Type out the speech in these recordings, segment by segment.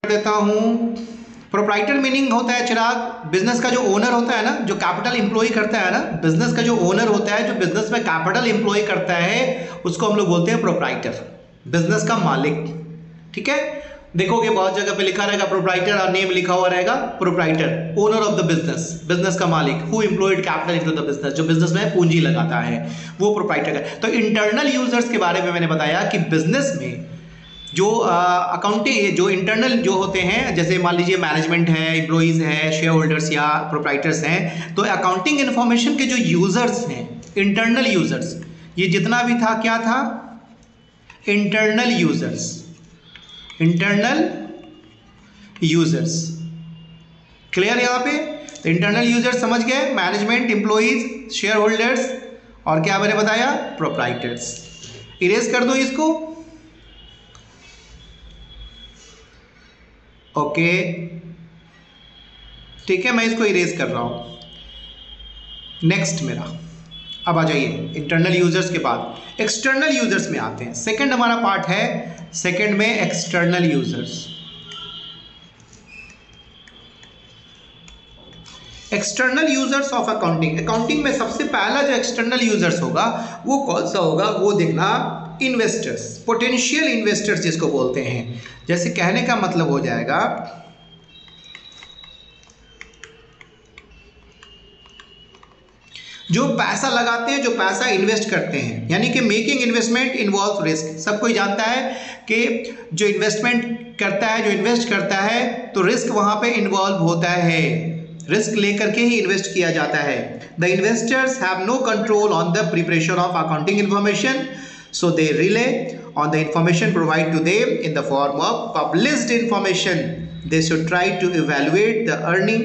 देता हूँ। Proprietor meaning होता है चिराग, बिजनेस का जो ओनर होता है ना, जो कैपिटल एम्प्लॉय करता है ना, बिजनेस का जो ओनर होता है, जो बिजनेस में कैपिटल एम्प्लॉय करता है, उसको हम लोग बोलते हैं प्रोप्राइटर, बिजनेस का मालिक। ठीक है, देखोगे बहुत जगह पे लिखा रहेगा प्रोप्राइटर और नेम लिखा हुआ रहेगा proprietor, owner of the business, business का मालिक, who employed capital into the business, जो बिजनेस में पूंजी लगाता है वो प्रोप्राइटर है। तो इंटरनल यूजर्स के बारे में मैंने बताया कि बिजनेस में जो अकाउंटिंग, जो इंटरनल जो होते हैं, जैसे मान लीजिए मैनेजमेंट है, एम्प्लॉइज है, शेयर होल्डर्स या प्रोप्राइटर्स हैं, तो अकाउंटिंग इन्फॉर्मेशन के जो यूजर्स हैं, इंटरनल यूजर्स, ये जितना भी था क्या था, internal users, internal users. Clear यहां पे? तो इंटरनल यूजर्स समझ गए, मैनेजमेंट, एम्प्लॉइज, शेयर होल्डर्स और क्या मैंने बताया, प्रोप्राइटर्स। इरेज कर दो इसको। ओके ठीक है, मैं इसको इरेज कर रहा हूं। नेक्स्ट मेरा, अब आ जाइए इंटरनल यूजर्स के बाद एक्सटर्नल यूजर्स में आते हैं। सेकंड हमारा पार्ट है, सेकंड में external users. External users of accounting, accounting में सबसे पहला जो एक्सटर्नल यूजर्स होगा वो कौन सा होगा, वो देखना, इन्वेस्टर्स, पोटेंशियल इन्वेस्टर्स जिसको बोलते हैं। जैसे कहने का मतलब हो जाएगा जो पैसा लगाते हैं, जो पैसा इन्वेस्ट करते हैं, यानी कि मेकिंग इन्वेस्टमेंट इन्वॉल्व रिस्क। सब कोई जानता है कि जो इन्वेस्टमेंट करता है, जो इन्वेस्ट करता है, तो रिस्क वहां पे इन्वॉल्व होता है, रिस्क लेकर के ही इन्वेस्ट किया जाता है। The investors have no control on the preparation of accounting information, so they rely on the information provided to them in the form of published information. They should try to evaluate the earning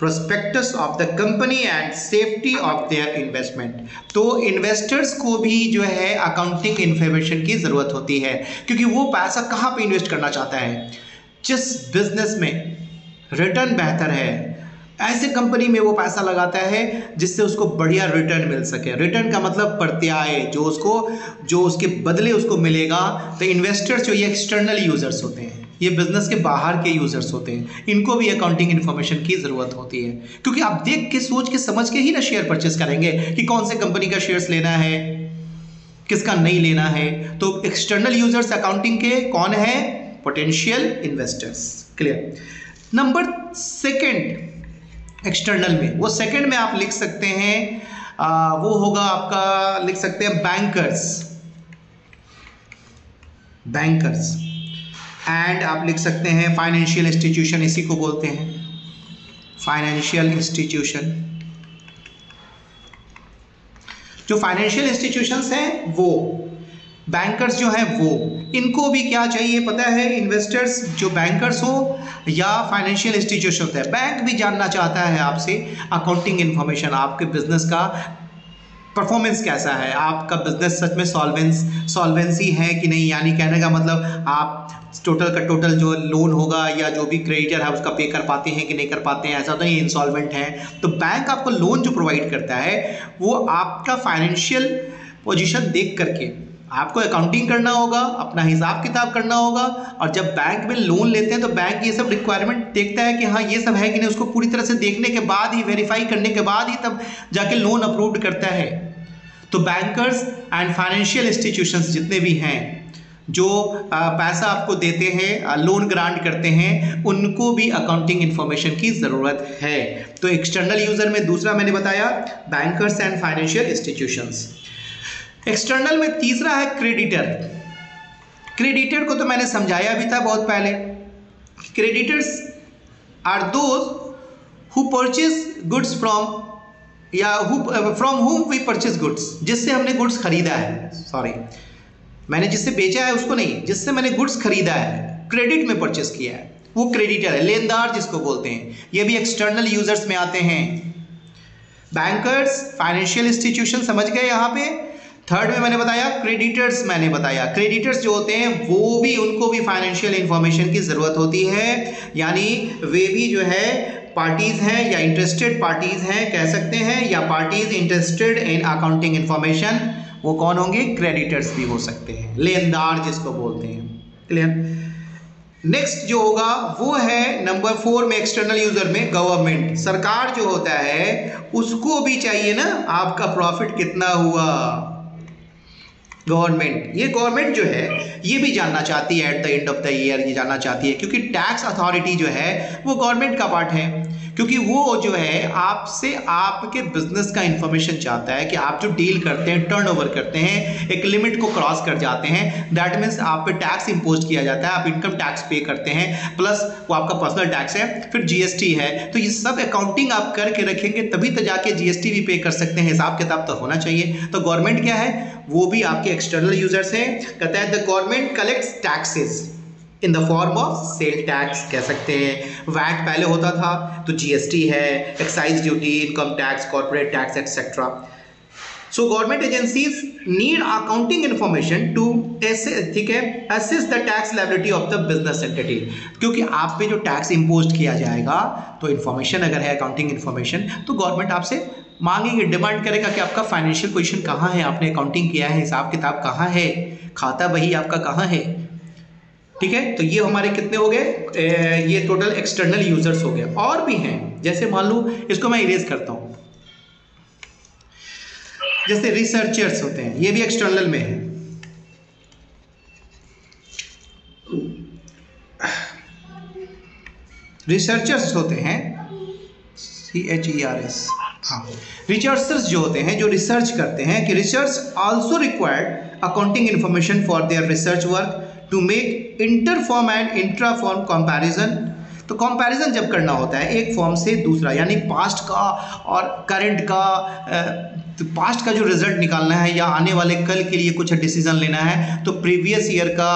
prospectus of the company and safety of their investment. तो investors को भी जो है accounting information की जरूरत होती है, क्योंकि वो पैसा कहाँ पे इन्वेस्ट करना चाहता है, जिस बिजनेस में रिटर्न बेहतर है, ऐसे कंपनी में वो पैसा लगाता है जिससे उसको बढ़िया रिटर्न मिल सके। रिटर्न का मतलब प्रत्याय, जो उसके बदले उसको मिलेगा। तो इन्वेस्टर्स जो ये एक्सटर्नल यूजर्स होते हैं, ये बिजनेस के बाहर के यूजर्स होते हैं, इनको भी अकाउंटिंग इन्फॉर्मेशन की जरूरत होती है, क्योंकि आप देख के, सोच के, समझ के ही ना शेयर परचेस करेंगे कि कौन से कंपनी का शेयर्स लेना है, किसका नहीं लेना है। तो एक्सटर्नल यूजर्स अकाउंटिंग के कौन है, potential investors. Clear? Number second external में, वो सेकंड में आप लिख सकते हैं, वो होगा आपका, लिख सकते हैं बैंकर्स, बैंकर्स, एंड आप लिख सकते हैं फाइनेंशियल इंस्टीट्यूशन, इसी को बोलते हैं फाइनेंशियल इंस्टीट्यूशन। जो फाइनेंशियल इंस्टीट्यूशंस हैं, वो बैंकर्स जो हैं, वो इनको भी क्या चाहिए पता है, इन्वेस्टर्स जो बैंकर्स हो या फाइनेंशियल इंस्टीट्यूशन है, बैंक भी जानना चाहता है आपसे अकाउंटिंग इन्फॉर्मेशन, आपके बिजनेस का परफॉर्मेंस कैसा है, आपका बिजनेस सच में सॉल्वेंसी है कि नहीं, यानी कहने का मतलब आप टोटल का टोटल जो लोन होगा या जो भी क्रेडिटर है उसका पे कर पाते हैं कि नहीं कर पाते हैं, ऐसा तो नहीं इंसॉल्वेंट है। तो बैंक आपको लोन जो प्रोवाइड करता है वो आपका फाइनेंशियल पोजीशन देख करके आपको अकाउंटिंग करना होगा, अपना हिसाब किताब करना होगा, और जब बैंक में लोन लेते हैं तो बैंक ये सब रिक्वायरमेंट देखता है कि हाँ ये सब है कि नहीं, उसको पूरी तरह से देखने के बाद ही, वेरीफाई करने के बाद ही तब जाके लोन अप्रूव्ड करता है। तो बैंकर्स एंड फाइनेंशियल इंस्टीट्यूशंस जितने भी हैं जो पैसा आपको देते हैं, लोन ग्रांट करते हैं, उनको भी अकाउंटिंग इन्फॉर्मेशन की ज़रूरत है। तो एक्सटर्नल यूज़र में दूसरा मैंने बताया bankers and financial institutions. External में तीसरा है क्रेडिटर। क्रेडिटर को तो मैंने समझाया भी था बहुत पहले। Creditors are those who purchase goods from, या from whom we purchase goods, जिससे हमने गुड्स खरीदा है, सॉरी मैंने जिससे बेचा है उसको नहीं, जिससे मैंने गुड्स खरीदा है, क्रेडिट में परचेज किया है, वो क्रेडिटर है, लेनदार जिसको बोलते हैं। ये भी एक्सटर्नल यूजर्स में आते हैं। बैंकर्स, फाइनेंशियल इंस्टीट्यूशन समझ गए यहाँ पे। थर्ड में मैंने बताया क्रेडिटर्स, मैंने बताया क्रेडिटर्स जो होते हैं वो भी, उनको भी फाइनेंशियल इंफॉर्मेशन की ज़रूरत होती है, यानी वे भी जो है पार्टीज हैं या इंटरेस्टेड पार्टीज हैं कह सकते हैं, या parties interested in accounting information, वो कौन होंगे, क्रेडिटर्स भी हो सकते हैं, लेनदार जिसको बोलते हैं। क्लियर? नेक्स्ट जो होगा वो है नंबर 4 में एक्सटर्नल यूजर में गवर्नमेंट, सरकार जो होता है उसको भी चाहिए ना आपका प्रॉफिट कितना हुआ। गवर्नमेंट, ये गवर्नमेंट जो है ये भी जानना चाहती है at the end of the year, ये जानना चाहती है क्योंकि टैक्स अथॉरिटी जो है वो गवर्नमेंट का पार्ट है, क्योंकि वो जो है आपसे आपके बिजनेस का इंफॉर्मेशन चाहता है कि आप जो डील करते हैं, टर्नओवर करते हैं, एक लिमिट को क्रॉस कर जाते हैं, दैट मीन्स आप पे टैक्स इंपोज किया जाता है, आप इनकम टैक्स पे करते हैं, प्लस वो आपका पर्सनल टैक्स है, फिर जीएसटी है। तो ये सब अकाउंटिंग आप करके रखेंगे तभी तो जाके जीएसटी भी पे कर सकते हैं, हिसाब किताब तो होना चाहिए। तो गवर्नमेंट क्या है, वो भी आपके एक्सटर्नल यूजर्स हैं। कहता है the government collects taxes in the form of sale tax, कह सकते हैं वैट पहले होता था तो जीएसटी है, excise duty, income tax, corporate tax etcetera. So government agencies need accounting information to ठीक है assess the tax liability of the business entity, क्योंकि आप पे जो टैक्स इम्पोज किया जाएगा तो इन्फॉर्मेशन अगर है अकाउंटिंग इन्फॉर्मेशन तो गवर्नमेंट आपसे मांगेंगे, डिमांड करेगा कि आपका फाइनेंशियल पोजीशन कहाँ है, आपने अकाउंटिंग किया है, हिसाब किताब कहाँ है, खाता बही आपका कहाँ है। ठीक है, तो ये हमारे कितने हो गए, ये टोटल एक्सटर्नल यूजर्स हो गए। और भी हैं, जैसे मान लो इसको मैं इरेज करता हूं, जैसे रिसर्चर्स होते हैं, ये भी एक्सटर्नल में है। रिसर्चर्स होते हैं CHERS, हाँ, रिसर्चर्स जो होते हैं जो रिसर्च करते हैं कि research also required accounting information for their research work to make inter form and intra form comparison. तो कंपैरिजन जब करना होता है एक फॉर्म से दूसरा, यानी पास्ट का और करंट का, तो पास्ट का जो रिजल्ट निकालना है या आने वाले कल के लिए कुछ डिसीजन लेना है तो प्रीवियस ईयर का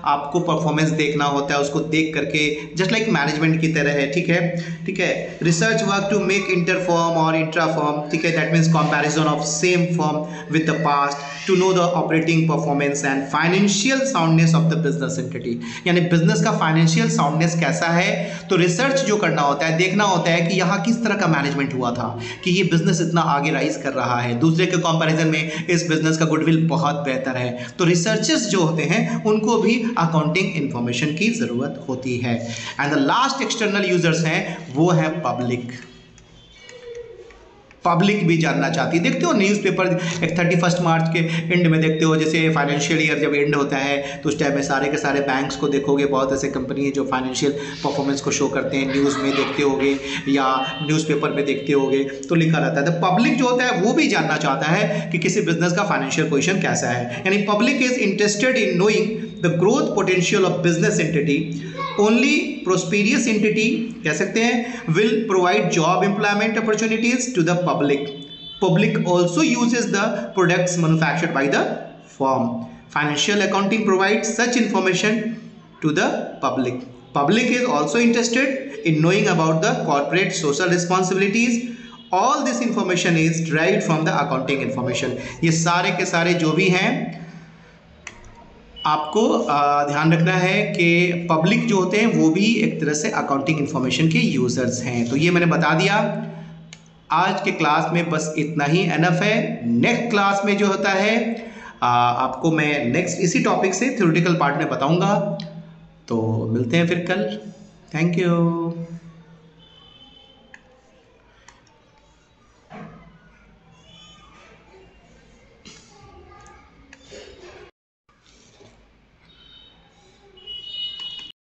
आपको परफॉर्मेंस देखना होता है, उसको देख करके जस्ट लाइक मैनेजमेंट की तरह है। ठीक है, ठीक है, research work to make inter form और इंट्रा फॉर्म, ठीक है, that means comparison of same form with the past to know the operating performance and financial soundness of the business entity, यानी बिजनेस का फाइनेंशियल साउंडनेस कैसा है। तो research जो करना होता है, देखना होता है कि यहाँ किस तरह का मैनेजमेंट हुआ था कि ये बिजनेस इतना आगे राइज कर रहा है, दूसरे के कंपैरिजन में इस बिजनेस का गुडविल बहुत बेहतर है। तो रिसर्चर्स जो होते हैं उनको भी अकाउंटिंग इंफॉर्मेशन की जरूरत होती है। And the last external users हैं वो है पब्लिक। पब्लिक भी जानना चाहती है, देखते हो न्यूज़पेपर एक 31 मार्च के एंड में देखते हो, जैसे फाइनेंशियल ईयर जब एंड होता है तो उस टाइम में सारे के सारे बैंक्स को देखोगे, बहुत ऐसे कंपनी है जो फाइनेंशियल परफॉर्मेंस को शो करते हैं, न्यूज़ में देखते होगे या न्यूज़पेपर में देखते होगे तो लिखा रहता है। तो पब्लिक जो होता है वो भी जानना चाहता है कि किसी बिजनेस का फाइनेंशियल पोजीशन कैसा है, यानी public is interested in knowing the growth potential of business entity. Only prosperous entity कह सकते हैं will provide job employment opportunities to the public. Public also uses the products manufactured by the firm. Financial accounting provides such information to the public. Public is also interested in knowing about the corporate social responsibilities. All this information is derived from the accounting information. ये सारे के सारे जो भी हैं आपको ध्यान रखना है कि पब्लिक जो होते हैं वो भी एक तरह से अकाउंटिंग इंफॉर्मेशन के यूजर्स हैं। तो ये मैंने बता दिया। आज के क्लास में बस इतना ही एनफ है। नेक्स्ट क्लास में जो होता है आपको मैं नेक्स्ट इसी टॉपिक से थ्योरेटिकल पार्ट में बताऊंगा। तो मिलते हैं फिर कल। Thank you.